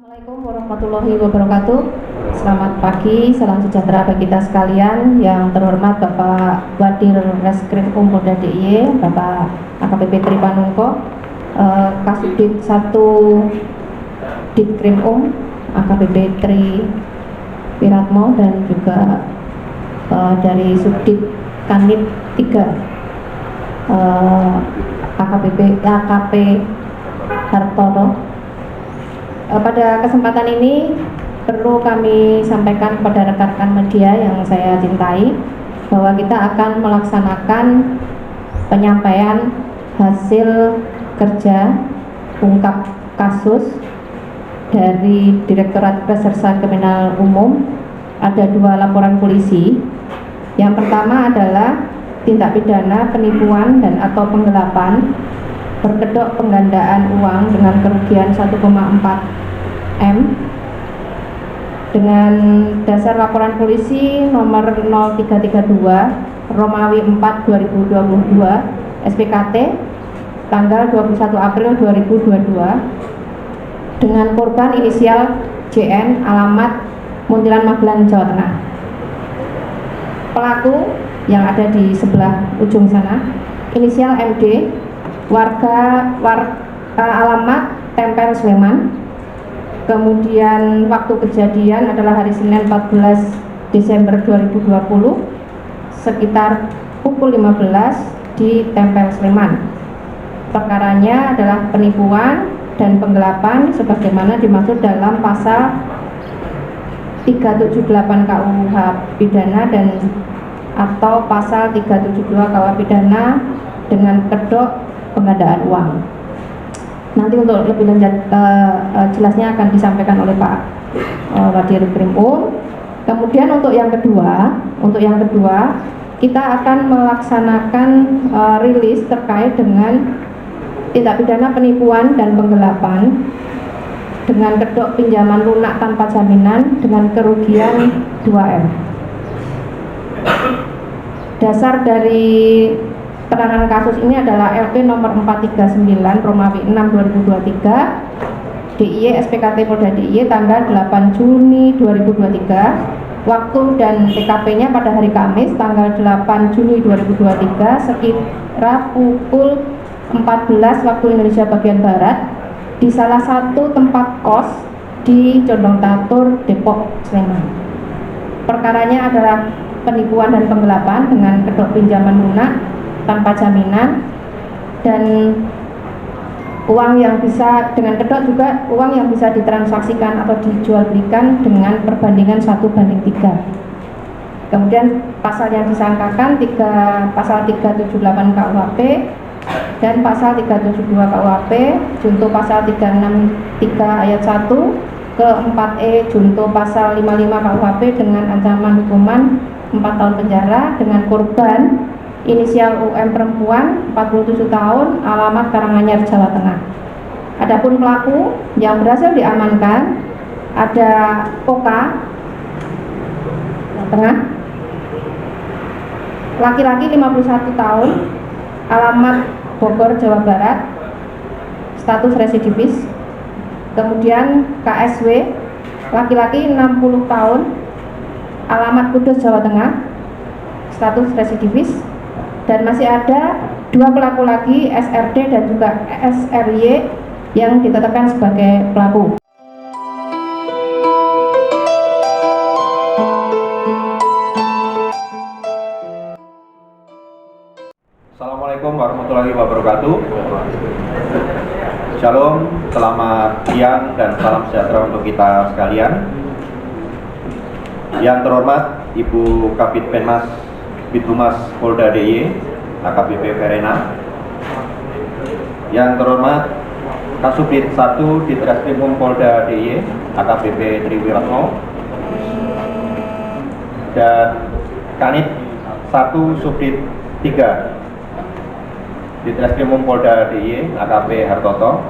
Assalamualaikum warahmatullahi wabarakatuh. Selamat pagi, salam sejahtera bagi kita sekalian. Yang terhormat Bapak Wadir Reskrim Polda DIY, Bapak AKBP Tripanungko, Kasubdit 1 Ditkrim AKBP Tri Wiratmo, dan juga dari Subdit Kanit 3 AKP Hartono. Pada kesempatan ini perlu kami sampaikan kepada rekan-rekan media yang saya cintai bahwa kita akan melaksanakan penyampaian hasil kerja ungkap kasus dari Direktorat Reserse Kriminal Umum. Ada 2 laporan polisi. Yang pertama adalah tindak pidana penipuan dan atau penggelapan berkedok penggandaan uang dengan kerugian 1,4 M dengan dasar laporan polisi nomor 0332 Romawi 4 2022 SPKT tanggal 21 April 2022 dengan korban inisial JN, alamat Muntilan Magelang, Jawa Tengah. Pelaku yang ada di sebelah ujung sana inisial MD, alamat Tempel, Sleman. Kemudian waktu kejadian adalah hari Senin 14 Desember 2020 sekitar pukul 15 di Tempel, Sleman. Perkaranya adalah penipuan dan penggelapan sebagaimana dimaksud dalam pasal 378 KUH pidana dan atau pasal 372 KUH pidana dengan kedok penggandaan uang. Nanti untuk lebih lanjut jelasnya akan disampaikan oleh Pak Wadir Krim. Kemudian untuk yang kedua kita akan melaksanakan rilis terkait dengan tindak pidana penipuan dan penggelapan dengan kedok pinjaman lunak tanpa jaminan dengan kerugian 2M. Dasar dari penanganan kasus ini adalah LP nomor 439 Romawi 6 2023 DIY SPKT Polda DIY tanggal 8 Juni 2023. Waktu dan TKP-nya pada hari Kamis tanggal 8 Juni 2023 sekira pukul 14 waktu Indonesia bagian Barat di salah satu tempat kos di Condong Tatur, Depok, Sleman. Perkaranya adalah penipuan dan penggelapan dengan kedok pinjaman lunak tanpa jaminan, dan uang yang bisa dengan kedok juga uang yang bisa ditransaksikan atau dijual belikan dengan perbandingan 1:3. Kemudian pasal yang disangkakan pasal 378 KUHP dan pasal 372 KUHP junto pasal 363 ayat 1 ke 4E junto pasal 55 KUHP dengan ancaman hukuman 4 tahun penjara dengan korban inisial UM perempuan 47 tahun alamat Karanganyar, Jawa Tengah. Adapun pelaku yang berhasil diamankan ada Oka, Jawa Tengah, laki-laki 51 tahun alamat Bogor, Jawa Barat, status residivis. Kemudian KSW, laki-laki 60 tahun alamat Kudus, Jawa Tengah, status residivis. Dan masih ada 2 pelaku lagi, SRD dan juga SRY yang ditetapkan sebagai pelaku. Assalamualaikum warahmatullahi wabarakatuh. Shalom, selamat siang dan salam sejahtera untuk kita sekalian. Yang terhormat Ibu Kabid Penmas Bithumas Polda DIY AKBP Verena. Yang terhormat Kasubdit 1 Ditreskrim Polda DIY AKBP Tri Wiratmo, dan Kanit 1 Subdit 3 Ditreskrim Polda DIY AKP Hartoto.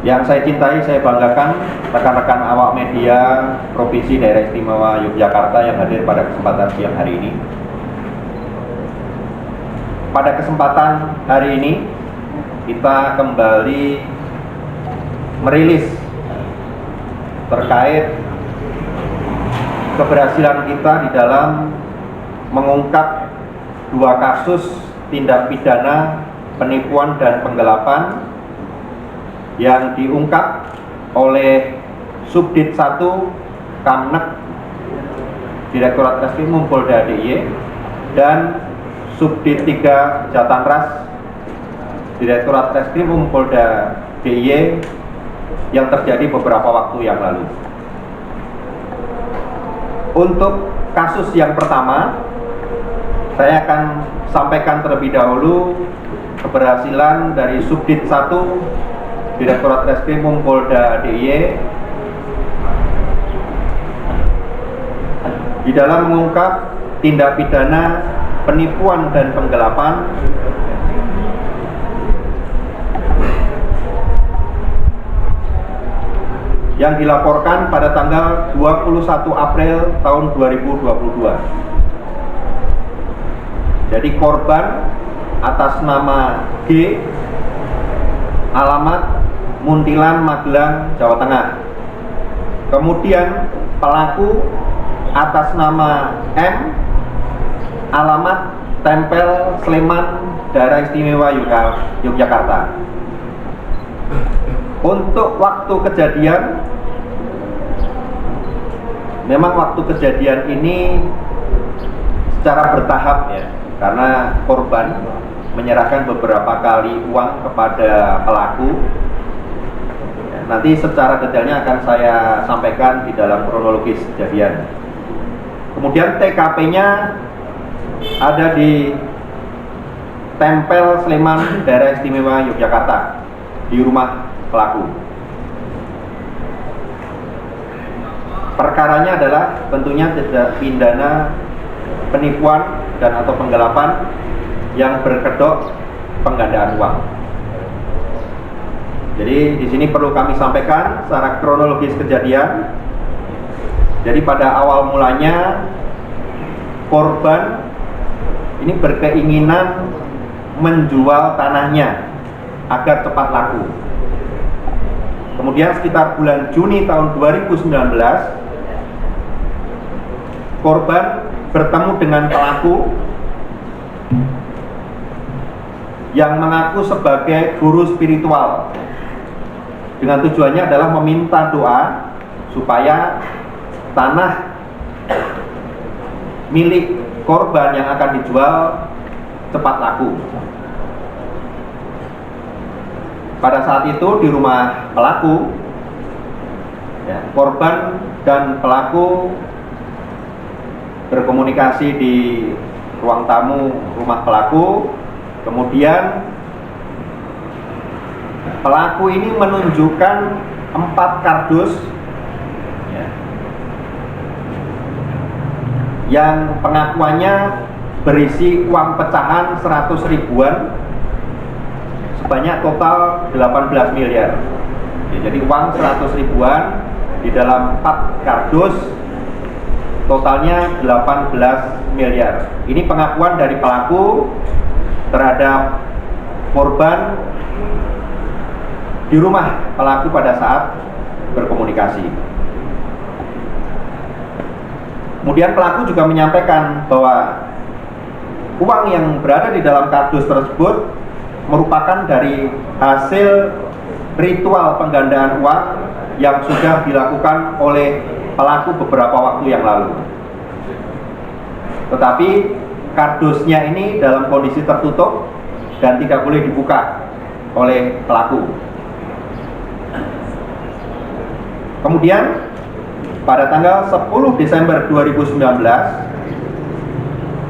Yang saya cintai, saya banggakan rekan-rekan awak media Provinsi Daerah Istimewa Yogyakarta yang hadir pada kesempatan siang hari ini. Pada kesempatan hari ini kita kembali merilis terkait keberhasilan kita di dalam mengungkap 2 kasus tindak pidana penipuan dan penggelapan yang diungkap oleh Subdit 1 Kamnek Direktorat Reskrimum Polda DIY dan Subdit 3 Jatanras Direktorat Reskrimum Polda DIY yang terjadi beberapa waktu yang lalu. Untuk kasus yang pertama, saya akan sampaikan terlebih dahulu keberhasilan dari Subdit 1 Direktorat Reskrimum Polda DIY di dalam mengungkap tindak pidana penipuan dan penggelapan yang dilaporkan pada tanggal 21 April tahun 2022. Jadi korban atas nama G, alamat Muntilan, Magelang, Jawa Tengah. Kemudian pelaku atas nama M, alamat Tempel, Sleman, Daerah Istimewa Yogyakarta. Untuk waktu kejadian, memang waktu kejadian ini secara bertahap ya, karena korban menyerahkan beberapa kali uang kepada pelaku. Nanti secara detailnya akan saya sampaikan di dalam kronologis kejadian. Kemudian TKP-nya ada di Tempel, Sleman, Daerah Istimewa Yogyakarta, di rumah pelaku. Perkaranya adalah tentunya tindak pidana penipuan dan atau penggelapan yang berkedok penggandaan uang. Jadi di sini perlu kami sampaikan secara kronologis kejadian. Jadi pada awal mulanya korban ini berkeinginan menjual tanahnya agar cepat laku. Kemudian sekitar bulan Juni tahun 2019, korban bertemu dengan pelaku yang mengaku sebagai guru spiritual, dengan tujuannya adalah meminta doa supaya tanah milik korban yang akan dijual cepat laku. Pada saat itu di rumah pelaku, ya, korban dan pelaku berkomunikasi di ruang tamu rumah pelaku. Kemudian pelaku ini menunjukkan 4 kardus ya, yang pengakuannya berisi uang pecahan 100 ribuan sebanyak total 18 miliar ya, jadi uang 100 ribuan di dalam 4 kardus totalnya 18 miliar. Ini pengakuan dari pelaku terhadap korban di rumah pelaku pada saat berkomunikasi. Kemudian pelaku juga menyampaikan bahwa uang yang berada di dalam kardus tersebut merupakan dari hasil ritual penggandaan uang yang sudah dilakukan oleh pelaku beberapa waktu yang lalu. Tetapi kardusnya ini dalam kondisi tertutup dan tidak boleh dibuka oleh pelaku. Kemudian pada tanggal 10 Desember 2019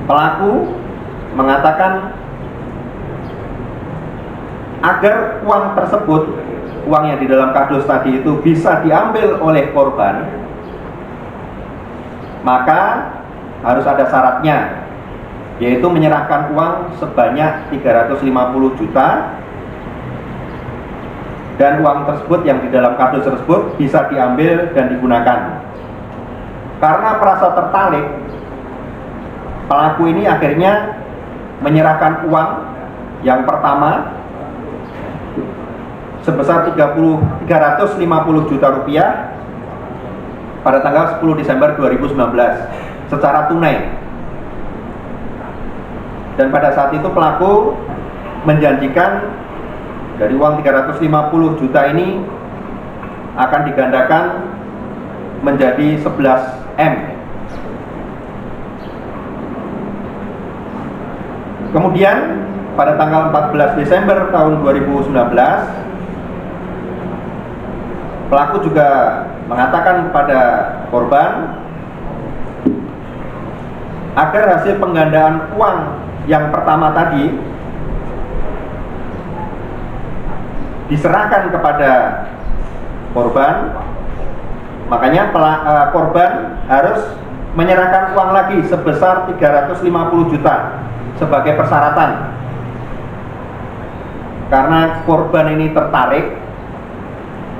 pelaku mengatakan agar uang tersebut, uang yang di dalam kardus tadi itu bisa diambil oleh korban, maka harus ada syaratnya, yaitu menyerahkan uang sebanyak 350 juta dan uang tersebut yang di dalam kardus tersebut bisa diambil dan digunakan. Karena merasa tertarik, pelaku ini akhirnya menyerahkan uang yang pertama sebesar 350 juta rupiah pada tanggal 10 Desember 2019 secara tunai. Dan pada saat itu pelaku menjanjikan dari uang 350 juta ini akan digandakan menjadi 11 M. Kemudian pada tanggal 14 Desember tahun 2019 pelaku juga mengatakan kepada korban agar hasil penggandaan uang yang pertama tadi diserahkan kepada korban. Makanya korban harus menyerahkan uang lagi sebesar 350 juta sebagai persyaratan. Karena korban ini tertarik,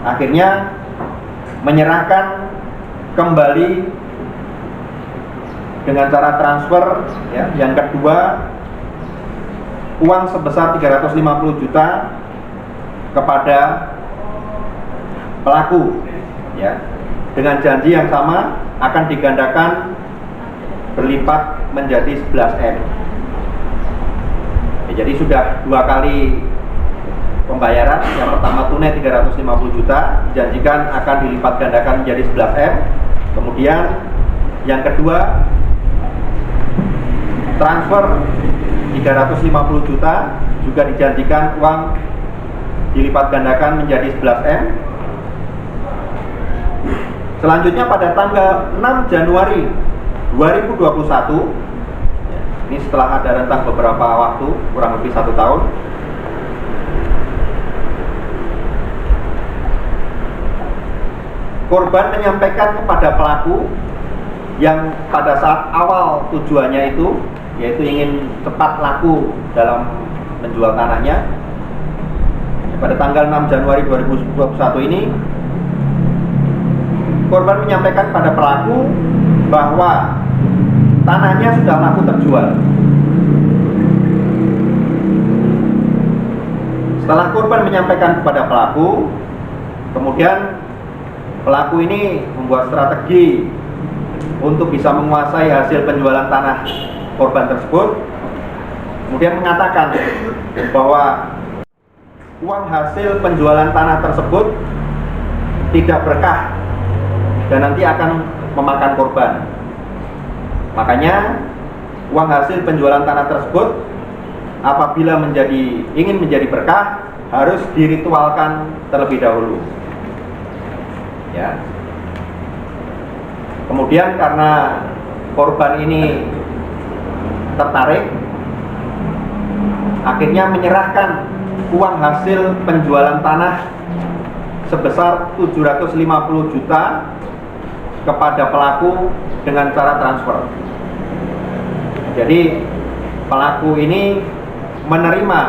akhirnya menyerahkan kembali dengan cara transfer, ya. Yang kedua, uang sebesar 350 juta kepada pelaku, ya, dengan janji yang sama akan digandakan berlipat menjadi 11 M. Ya, jadi sudah 2 kali pembayaran. Yang pertama tunai 350 juta, dijanjikan akan dilipat gandakan menjadi 11 M. Kemudian yang kedua, transfer 350 juta, juga dijanjikan uang dilipat gandakan menjadi 11 M. Selanjutnya pada tanggal 6 Januari 2021, ini setelah ada rentang beberapa waktu, kurang lebih 1 tahun, korban menyampaikan kepada pelaku yang pada saat awal tujuannya itu, yaitu ingin cepat laku dalam menjual tanahnya. Pada tanggal 6 Januari 2021 ini, korban menyampaikan pada pelaku bahwa tanahnya sudah laku terjual. Setelah korban menyampaikan kepada pelaku, kemudian pelaku ini membuat strategi untuk bisa menguasai hasil penjualan tanah korban tersebut. Kemudian mengatakan bahwa uang hasil penjualan tanah tersebut tidak berkah dan nanti akan memakan korban. Makanya uang hasil penjualan tanah tersebut apabila ingin menjadi berkah harus diritualkan terlebih dahulu. Ya. Kemudian karena korban ini tertarik, akhirnya menyerahkan uang hasil penjualan tanah sebesar 750 juta kepada pelaku dengan cara transfer. Jadi pelaku ini menerima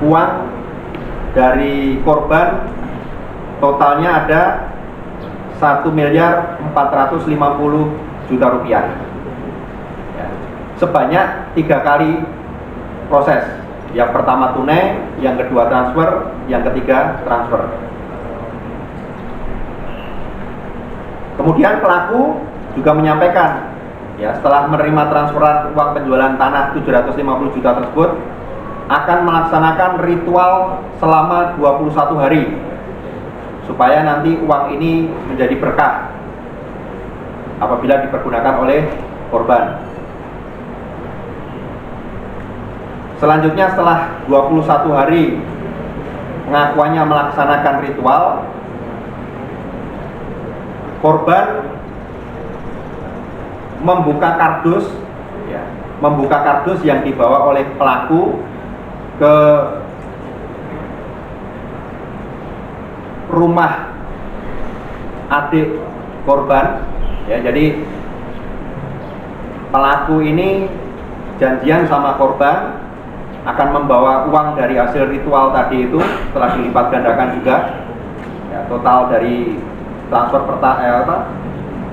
uang dari korban, totalnya ada 1.450.000.000 rupiah, ya. Sebanyak 3 kali proses. Yang pertama tunai, yang kedua transfer, yang ketiga transfer. Kemudian pelaku juga menyampaikan, ya, setelah menerima transferan uang penjualan tanah 750 juta tersebut, akan melaksanakan ritual selama 21 hari supaya nanti uang ini menjadi berkah apabila dipergunakan oleh korban. Selanjutnya setelah 21 hari pengakuannya melaksanakan ritual, korban membuka kardus, ya, membuka kardus yang dibawa oleh pelaku ke rumah adik korban, ya. Jadi pelaku ini janjian sama korban akan membawa uang dari hasil ritual tadi itu setelah dilipat gandakan juga, ya, total dari transfer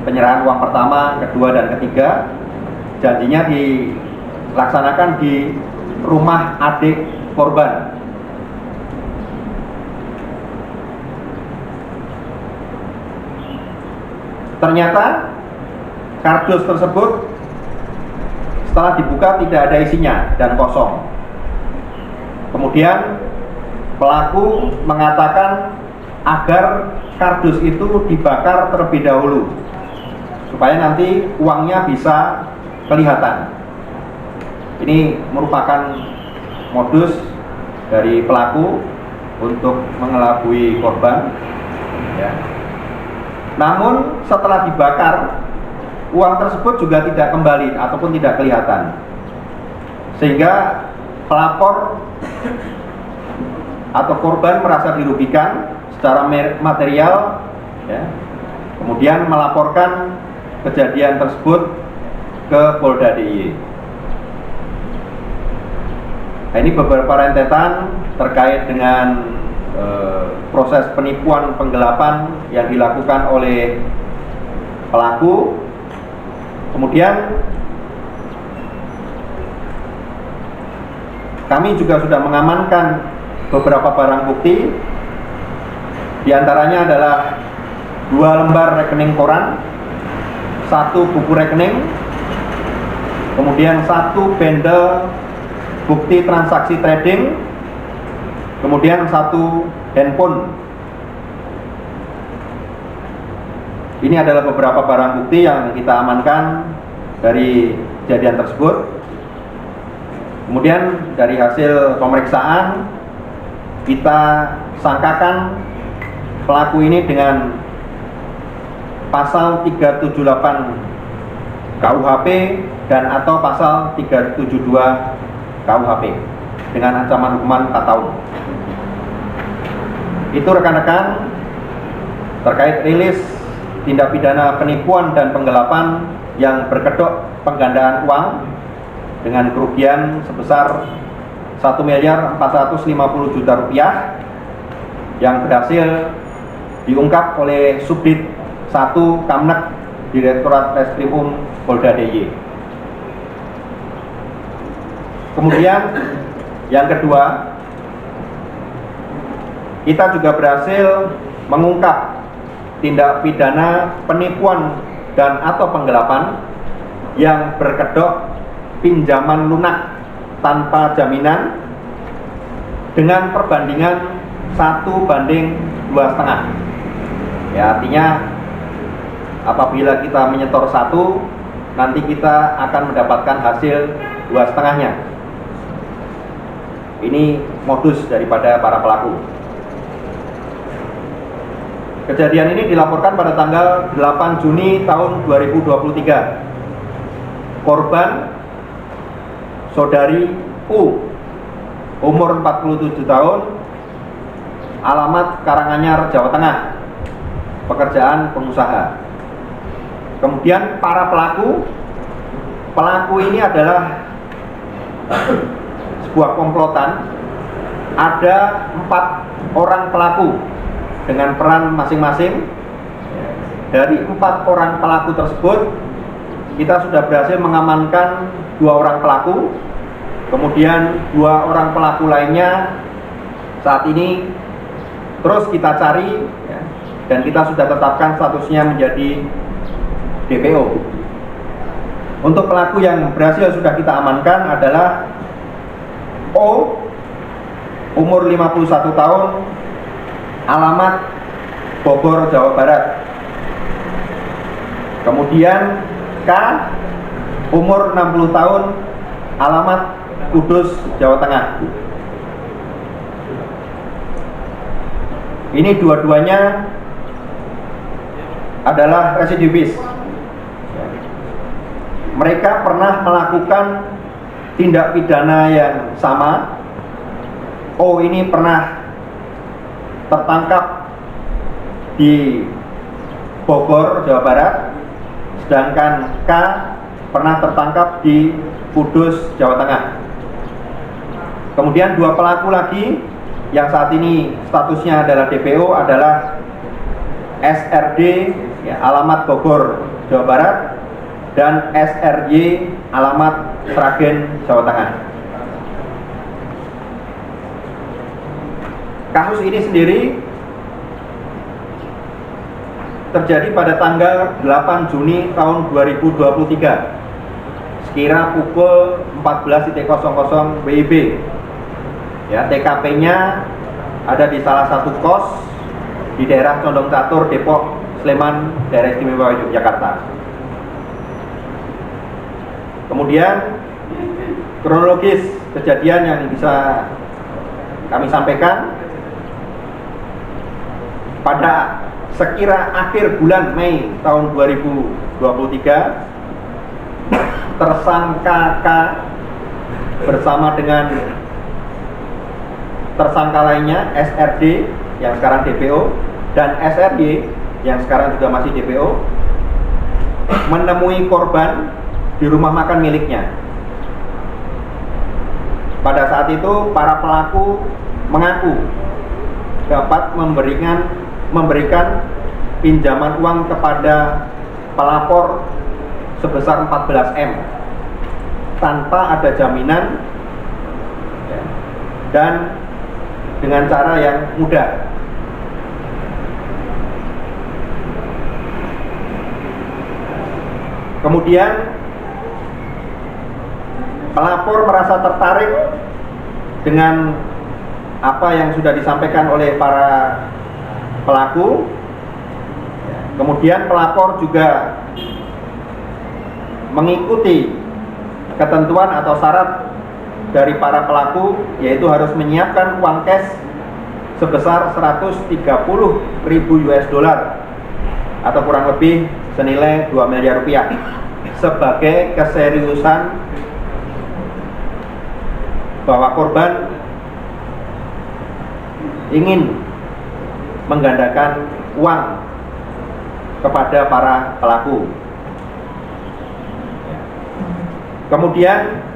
penyerahan uang pertama, kedua, dan ketiga, janjinya dilaksanakan di rumah adik korban. Ternyata kardus tersebut setelah dibuka tidak ada isinya dan kosong. Kemudian pelaku mengatakan agar kardus itu dibakar terlebih dahulu supaya nanti uangnya bisa kelihatan. Ini merupakan modus dari pelaku untuk mengelabui korban, ya. Namun setelah dibakar, uang tersebut juga tidak kembali ataupun tidak kelihatan, sehingga pelapor atau korban merasa dirugikan secara material, ya. Kemudian melaporkan kejadian tersebut ke Polda DIY. Nah, ini beberapa rentetan terkait dengan proses penipuan penggelapan yang dilakukan oleh pelaku. Kemudian kami juga sudah mengamankan beberapa barang bukti. Di antaranya adalah 2 lembar rekening koran, 1 buku rekening, kemudian 1 bundle bukti transaksi trading, kemudian 1 handphone. Ini adalah beberapa barang bukti yang kita amankan dari kejadian tersebut. Kemudian dari hasil pemeriksaan kita sangkakan pelaku ini dengan pasal 378 KUHP dan atau pasal 372 KUHP dengan ancaman hukuman 4 tahun. Itu rekan-rekan terkait rilis tindak pidana penipuan dan penggelapan yang berkedok penggandaan uang dengan kerugian sebesar 1.450.000.000 rupiah yang berhasil diungkap oleh Subdit 1 Kamnek Direktorat Reskrimum Polda DIY. Kemudian yang kedua, kita juga berhasil mengungkap tindak pidana penipuan dan atau penggelapan yang berkedok pinjaman lunak tanpa jaminan dengan perbandingan 1:2,5. Ya, artinya apabila kita menyetor 1, nanti kita akan mendapatkan hasil 2,5-nya. Ini modus daripada para pelaku. Kejadian ini dilaporkan pada tanggal 8 Juni tahun 2023. Korban saudari U, umur 47 tahun, alamat Karanganyar, Jawa Tengah, pekerjaan pengusaha. Kemudian para pelaku ini adalah sebuah komplotan. Ada 4 orang pelaku dengan peran masing-masing. Dari 4 orang pelaku tersebut, kita sudah berhasil mengamankan 2 orang pelaku. Kemudian 2 orang pelaku lainnya saat ini terus kita cari, ya, dan kita sudah tetapkan statusnya menjadi DPO. Untuk pelaku yang berhasil sudah kita amankan adalah O, umur 51 tahun, alamat Bogor, Jawa Barat. Kemudian K, umur 60 tahun, alamat Kudus, Jawa Tengah. Ini dua-duanya adalah residivis. Mereka pernah melakukan tindak pidana yang sama. O ini pernah tertangkap di Bogor, Jawa Barat, sedangkan K pernah tertangkap di Kudus, Jawa Tengah. Kemudian 2 pelaku lagi yang saat ini statusnya adalah DPO adalah SRD, ya, alamat Bogor, Jawa Barat, dan SRY, alamat Sragen, Jawa Tengah. Kasus ini sendiri terjadi pada tanggal 8 Juni tahun 2023 sekira pukul 14.00 WIB. Ya, TKP-nya ada di salah satu kos di daerah Condong Catur, Depok, Sleman, daerah istimewa Yogyakarta. Kemudian kronologis kejadian yang bisa kami sampaikan, pada sekira akhir bulan Mei tahun 2023, tersangka K bersama dengan tersangka lainnya SRD yang sekarang DPO dan SRY yang sekarang juga masih DPO menemui korban di rumah makan miliknya. Pada saat itu para pelaku mengaku dapat memberikan pinjaman uang kepada pelapor sebesar 14M tanpa ada jaminan dan dengan cara yang mudah. Kemudian pelapor merasa tertarik dengan apa yang sudah disampaikan oleh para pelaku. Kemudian pelapor juga mengikuti ketentuan atau syarat dari para pelaku, yaitu harus menyiapkan uang cash sebesar 130.000 US dollar atau kurang lebih senilai 2 miliar rupiah sebagai keseriusan bahwa korban ingin menggandakan uang kepada para pelaku. Kemudian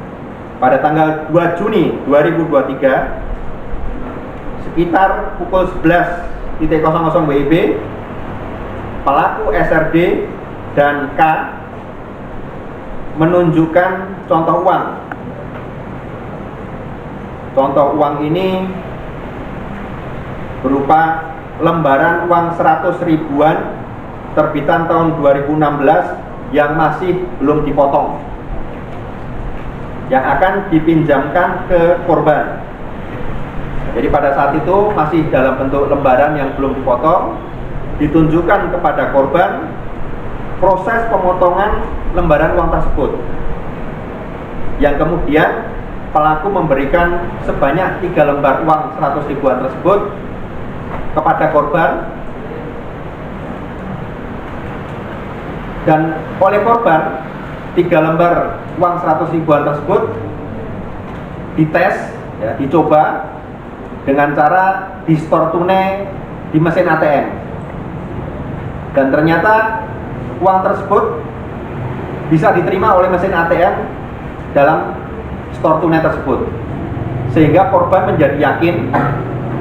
pada tanggal 2 Juni 2023 sekitar pukul 11.00 WIB, pelaku SRD dan K menunjukkan contoh uang. Contoh uang ini berupa lembaran uang 100 ribuan terbitan tahun 2016 yang masih belum dipotong, yang akan dipinjamkan ke korban. Jadi pada saat itu masih dalam bentuk lembaran yang belum dipotong, ditunjukkan kepada korban proses pemotongan lembaran uang tersebut, yang kemudian pelaku memberikan sebanyak 3 lembar uang 100 ribuan tersebut kepada korban, dan oleh korban 3 lembar uang 100 ribuan tersebut dites, ya, dicoba dengan cara di store tunai di mesin ATM, dan ternyata uang tersebut bisa diterima oleh mesin ATM dalam store tunai tersebut, sehingga korban menjadi yakin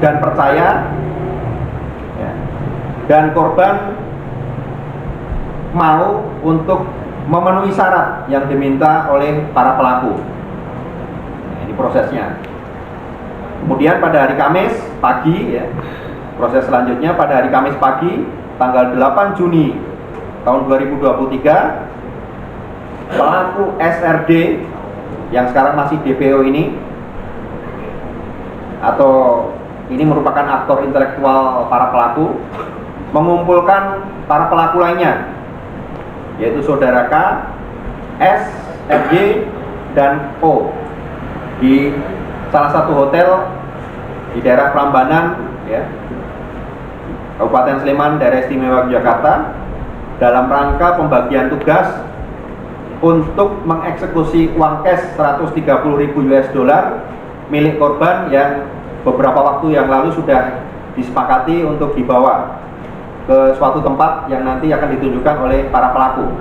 dan percaya, ya, dan korban mau untuk memenuhi syarat yang diminta oleh para pelaku. Nah, ini prosesnya. Kemudian pada hari Kamis pagi, ya, proses selanjutnya pada hari Kamis pagi tanggal 8 Juni tahun 2023, pelaku SRD yang sekarang masih DPO ini, atau ini merupakan aktor intelektual para pelaku, mengumpulkan para pelaku lainnya, yaitu saudara K, S, FG, dan O di salah satu hotel di daerah Prambanan, ya, Kabupaten Sleman, daerah istimewa Yogyakarta, dalam rangka pembagian tugas untuk mengeksekusi uang cash 130.000 US dollar milik korban yang beberapa waktu yang lalu sudah disepakati untuk dibawa ke suatu tempat yang nanti akan ditunjukkan oleh para pelaku.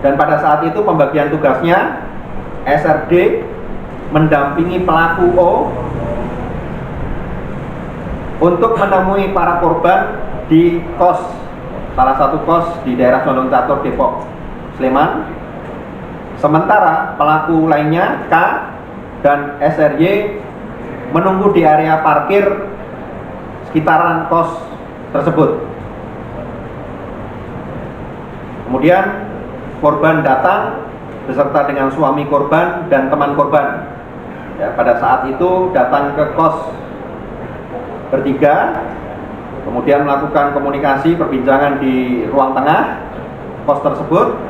Dan pada saat itu pembagian tugasnya, SRD mendampingi pelaku O untuk menemui para korban di kos, salah satu kos di daerah Condong Catur, Depok, Sleman. Sementara pelaku lainnya K dan SRY menunggu di area parkir sekitaran kos tersebut. Kemudian korban datang beserta dengan suami korban dan teman korban. Ya, pada saat itu datang ke kos bertiga, kemudian melakukan komunikasi perbincangan di ruang tengah kos tersebut.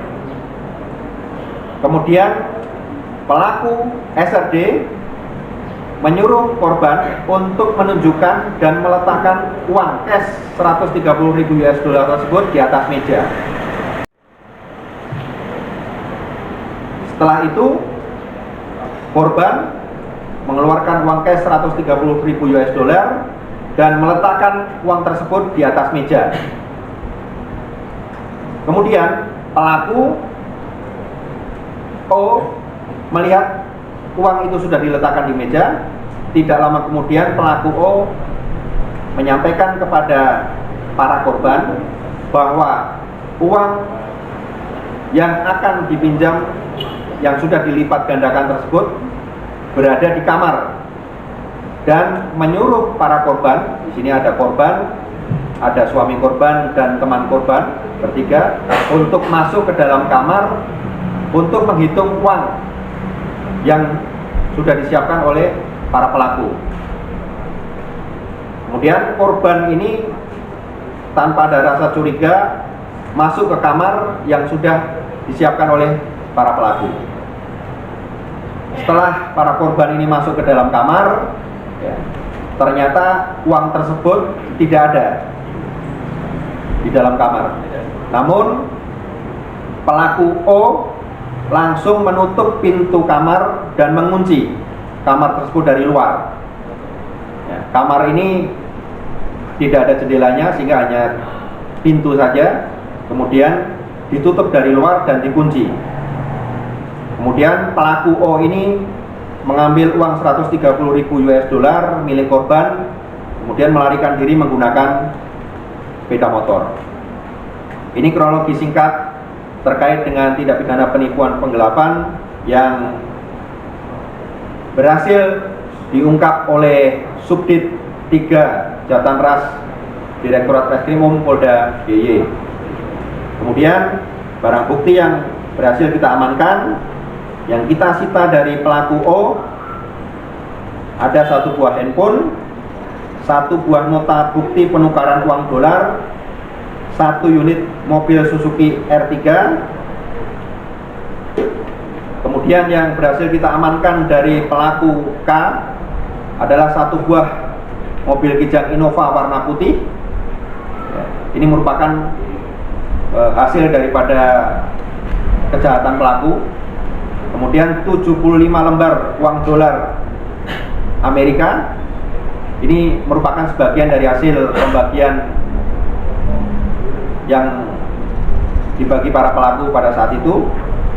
Kemudian pelaku SRD menyuruh korban untuk menunjukkan dan meletakkan uang cash 130.000 US dollar tersebut di atas meja. Setelah itu korban mengeluarkan uang cash 130.000 US dollar dan meletakkan uang tersebut di atas meja. Kemudian pelaku O melihat uang itu sudah diletakkan di meja. Tidak lama kemudian pelaku O menyampaikan kepada para korban bahwa uang yang akan dipinjam yang sudah dilipat gandakan tersebut berada di kamar, dan menyuruh para korban, di sini ada korban, ada suami korban dan teman korban bertiga, untuk masuk ke dalam kamar untuk menghitung uang yang sudah disiapkan oleh para pelaku. Kemudian korban ini tanpa ada rasa curiga masuk ke kamar yang sudah disiapkan oleh para pelaku. Setelah para korban ini masuk ke dalam kamar, ya, ternyata uang tersebut tidak ada di dalam kamar. Namun pelaku O langsung menutup pintu kamar dan mengunci kamar tersebut dari luar. Ya, kamar ini tidak ada jendelanya sehingga hanya pintu saja, kemudian ditutup dari luar dan dikunci. Kemudian pelaku O ini mengambil uang 130.000 US dollar milik korban, kemudian melarikan diri menggunakan sepeda motor. Ini kronologi singkat terkait dengan tindak pidana penipuan penggelapan yang berhasil diungkap oleh Subdit 3 Jatanras Direktorat Reskrimum Polda DIY. Kemudian barang bukti yang berhasil kita amankan, yang kita sita dari pelaku O, ada 1 buah handphone, 1 buah nota bukti penukaran uang dolar, 1 unit mobil Suzuki R3. Kemudian yang berhasil kita amankan dari pelaku K adalah 1 buah mobil Kijang Innova warna putih. Ini merupakan hasil daripada kejahatan pelaku. Kemudian 75 lembar uang dolar Amerika. Ini merupakan sebagian dari hasil pembagian yang dibagi para pelaku pada saat itu.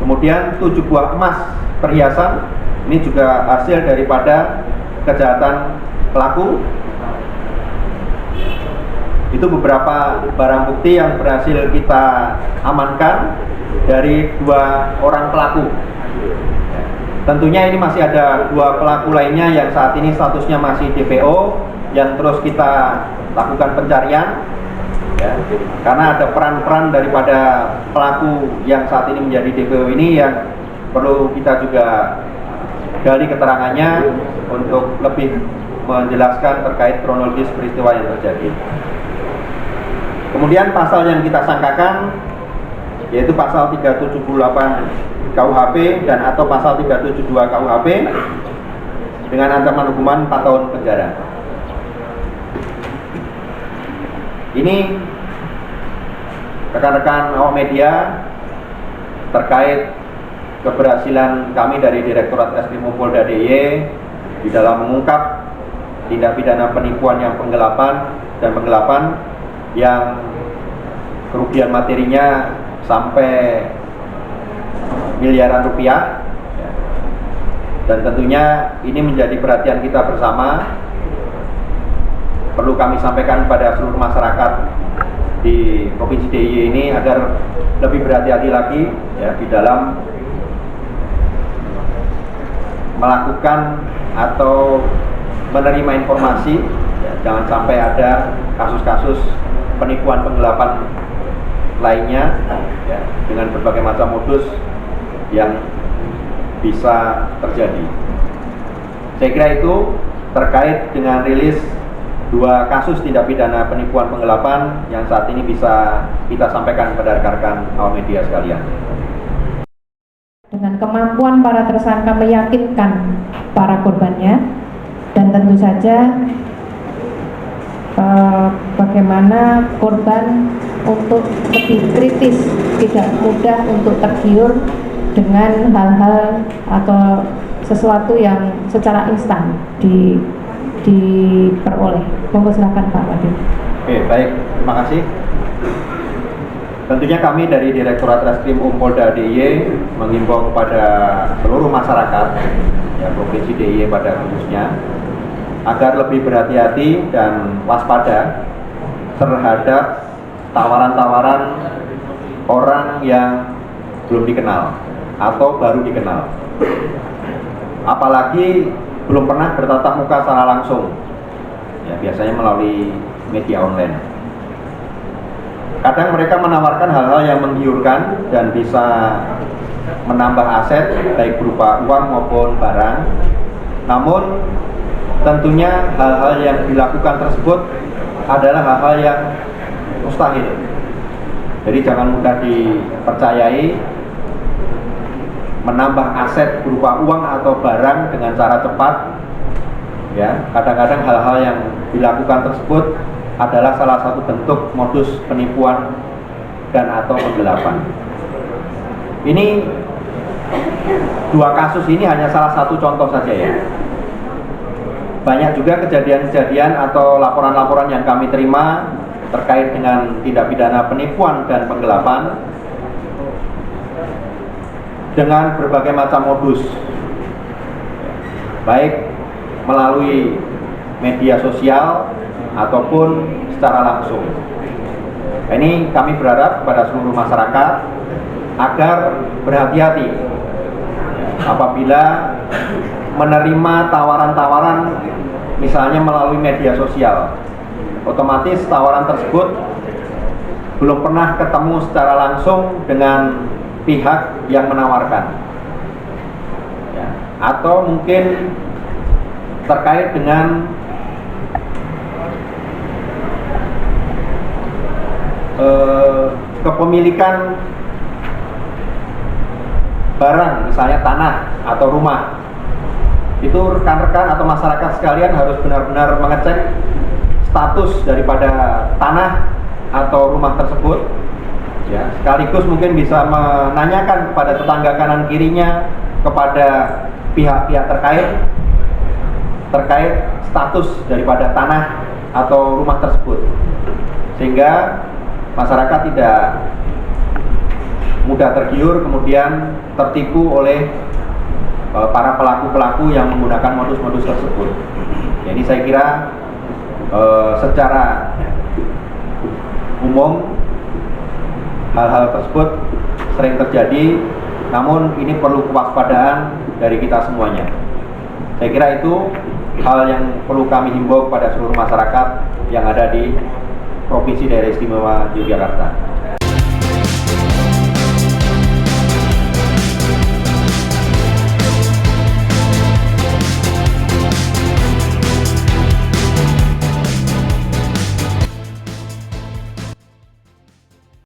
Kemudian 7 buah emas perhiasan. Ini juga hasil daripada kejahatan pelaku. Itu beberapa barang bukti yang berhasil kita amankan dari 2 orang pelaku. Tentunya ini masih ada 2 pelaku lainnya yang saat ini statusnya masih DPO, yang terus kita lakukan pencarian, ya, karena ada peran-peran daripada pelaku yang saat ini menjadi DPO ini yang perlu kita juga gali keterangannya untuk lebih menjelaskan terkait kronologis peristiwa yang terjadi. Kemudian pasal yang kita sangkakan yaitu pasal 378 KUHP dan atau pasal 372 KUHP dengan ancaman hukuman 4 tahun penjara. Ini rekan-rekan awak media terkait keberhasilan kami dari Direktorat Reskrimum Polda DIY di dalam mengungkap tindak pidana penipuan yang penggelapan yang kerugian materinya sampai miliaran rupiah, dan tentunya ini menjadi perhatian kita bersama. Perlu kami sampaikan kepada seluruh masyarakat di Provinsi DIY ini agar lebih berhati-hati lagi, ya, di dalam melakukan atau menerima informasi, ya, jangan sampai ada kasus-kasus penipuan penggelapan lainnya, ya, dengan berbagai macam modus yang bisa terjadi. Saya kira itu terkait dengan rilis 2 kasus tindak pidana penipuan penggelapan yang saat ini bisa kita sampaikan kepada rekan-rekan awam media sekalian. Dengan kemampuan para tersangka meyakinkan para korbannya, dan tentu saja bagaimana korban untuk lebih kritis, tidak mudah untuk tergiur dengan hal-hal atau sesuatu yang secara instan diperoleh. Monggo silakan Pak Wadid. Oke, baik, terima kasih. Tentunya kami dari Direktorat Reskrim Polda DIY menghimbau kepada seluruh masyarakat, ya, Provinsi DIY pada khususnya, agar lebih berhati-hati dan waspada terhadap tawaran-tawaran orang yang belum dikenal atau baru dikenal, apalagi belum pernah bertatap muka secara langsung, ya, biasanya melalui media online. Kadang mereka menawarkan hal-hal yang menggiurkan dan bisa menambah aset baik berupa uang maupun barang, namun tentunya hal-hal yang dilakukan tersebut adalah hal-hal yang mustahil. Jadi jangan mudah dipercayai menambah aset berupa uang atau barang dengan cara cepat. Ya, kadang-kadang hal-hal yang dilakukan tersebut adalah salah satu bentuk modus penipuan dan atau penggelapan. Ini 2 kasus ini hanya salah satu contoh saja, ya. Banyak juga kejadian-kejadian atau laporan-laporan yang kami terima terkait dengan tindak pidana penipuan dan penggelapan dengan berbagai macam modus, baik melalui media sosial ataupun secara langsung. Ini kami berharap kepada seluruh masyarakat agar berhati-hati apabila menerima tawaran-tawaran misalnya melalui media sosial. Otomatis tawaran tersebut belum pernah ketemu secara langsung dengan pihak yang menawarkan, ya, atau mungkin terkait dengan kepemilikan barang, misalnya tanah atau rumah. Itu rekan-rekan atau masyarakat sekalian harus benar-benar mengecek status daripada tanah atau rumah tersebut, ya, sekaligus mungkin bisa menanyakan kepada tetangga kanan kirinya, kepada pihak-pihak terkait status daripada tanah atau rumah tersebut, sehingga masyarakat tidak mudah tergiur kemudian tertipu oleh para pelaku-pelaku yang menggunakan modus-modus tersebut. Jadi saya kira secara umum hal-hal tersebut sering terjadi, namun ini perlu kewaspadaan dari kita semuanya. Saya kira itu hal yang perlu kami himbau kepada seluruh masyarakat yang ada di Provinsi Daerah Istimewa Yogyakarta.